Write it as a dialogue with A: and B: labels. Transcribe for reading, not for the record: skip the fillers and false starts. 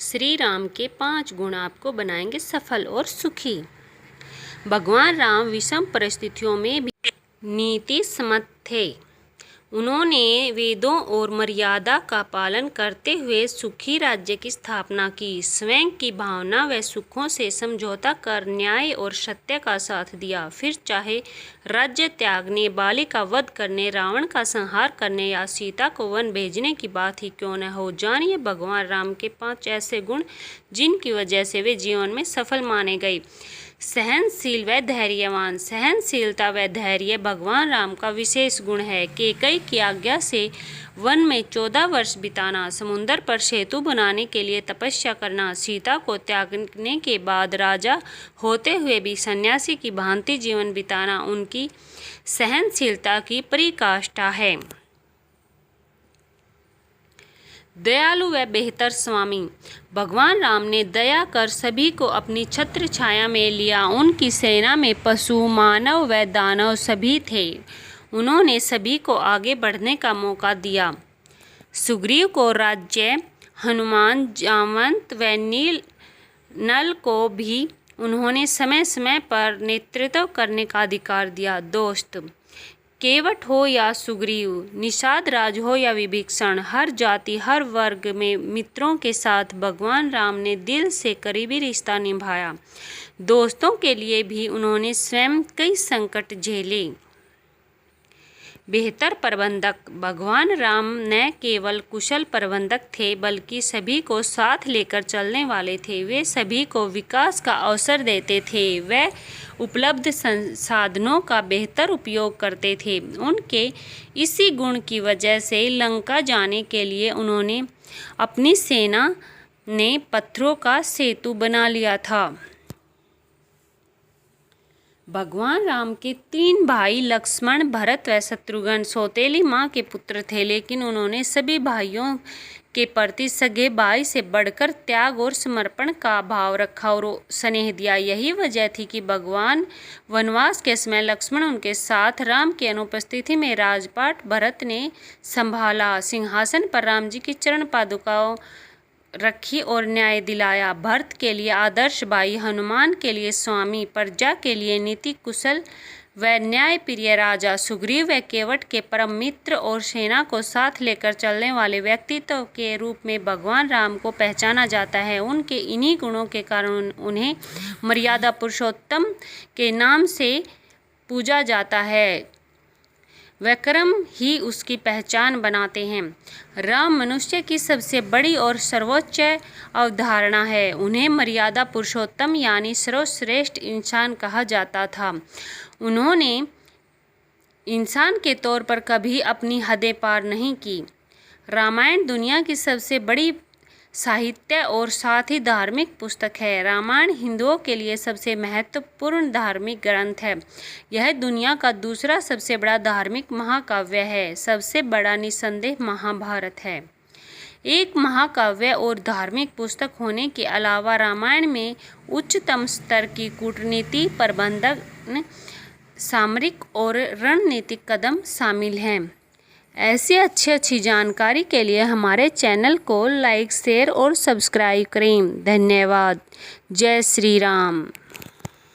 A: श्री राम के 5 गुण आपको बनाएंगे सफल और सुखी। भगवान राम विषम परिस्थितियों में भी नीति सम्मत थे। उन्होंने वेदों और मर्यादा का पालन करते हुए सुखी राज्य की स्थापना की। स्वयं की भावना व सुखों से समझौता कर न्याय और सत्य का साथ दिया। फिर चाहे राज्य त्यागने, बाली का वध करने, रावण का संहार करने या सीता को वन भेजने की बात ही क्यों न हो। जानिए भगवान राम के 5 ऐसे गुण जिनकी वजह से वे जीवन में सफल माने गए। सहनशील व धैर्यवान। सहनशीलता व धैर्य भगवान राम का विशेष गुण है। कैकेयी की आज्ञा से वन में 14 वर्ष बिताना, समुद्र पर सेतु बनाने के लिए तपस्या करना, सीता को त्यागने के बाद राजा होते हुए भी सन्यासी की भांति जीवन बिताना उनकी सहनशीलता की पराकाष्ठा है। दयालु व बेहतर स्वामी। भगवान राम ने दया कर सभी को अपनी छत्र छाया में लिया। उनकी सेना में पशु, मानव व दानव सभी थे। उन्होंने सभी को आगे बढ़ने का मौका दिया। सुग्रीव को राज्य, हनुमान, जामवंत व नल को भी उन्होंने समय समय पर नेतृत्व करने का अधिकार दिया। दोस्त, केवट हो या सुग्रीव, निषाद राज हो या विभीषण, हर जाति हर वर्ग में मित्रों के साथ भगवान राम ने दिल से करीबी रिश्ता निभाया। दोस्तों के लिए भी उन्होंने स्वयं कई संकट झेले। बेहतर प्रबंधक। भगवान राम न केवल कुशल प्रबंधक थे बल्कि सभी को साथ लेकर चलने वाले थे। वे सभी को विकास का अवसर देते थे। वे उपलब्ध संसाधनों का बेहतर उपयोग करते थे। उनके इसी गुण की वजह से लंका जाने के लिए उन्होंने अपनी सेना ने पत्थरों का सेतु बना लिया था। भगवान राम के 3 भाई लक्ष्मण, भरत व शत्रुघ्न सौतेली माँ के पुत्र थे, लेकिन उन्होंने सभी भाइयों के प्रति सगे भाई से बढ़कर त्याग और समर्पण का भाव रखा और स्नेह दिया। यही वजह थी कि भगवान वनवास के समय लक्ष्मण उनके साथ, राम की अनुपस्थिति में राजपाट भरत ने संभाला। सिंहासन पर राम जी की चरण पादुकाओं रखी और न्याय दिलाया। भरत के लिए आदर्श भाई, हनुमान के लिए स्वामी, प्रजा के लिए नीति कुशल व न्याय प्रिय राजा, सुग्रीव व केवट के परम मित्र और सेना को साथ लेकर चलने वाले व्यक्तित्व के रूप में भगवान राम को पहचाना जाता है। उनके इन्हीं गुणों के कारण उन्हें मर्यादा पुरुषोत्तम के नाम से पूजा जाता है। वह कर्म ही उसकी पहचान बनाते हैं। राम मनुष्य की सबसे बड़ी और सर्वोच्च अवधारणा है। उन्हें मर्यादा पुरुषोत्तम यानी सर्वश्रेष्ठ इंसान कहा जाता था। उन्होंने इंसान के तौर पर कभी अपनी हदें पार नहीं की। रामायण दुनिया की सबसे बड़ी साहित्य और साथ ही धार्मिक पुस्तक है। रामायण हिंदुओं के लिए सबसे महत्वपूर्ण धार्मिक ग्रंथ है। यह दुनिया का दूसरा सबसे बड़ा धार्मिक महाकाव्य है। सबसे बड़ा निस्संदेह महाभारत है। एक महाकाव्य और धार्मिक पुस्तक होने के अलावा रामायण में उच्चतम स्तर की कूटनीति, प्रबंधन, सामरिक और रणनीतिक कदम शामिल हैं। ऐसी अच्छी जानकारी के लिए हमारे चैनल को लाइक, शेयर और सब्सक्राइब करें। धन्यवाद। जय श्री राम।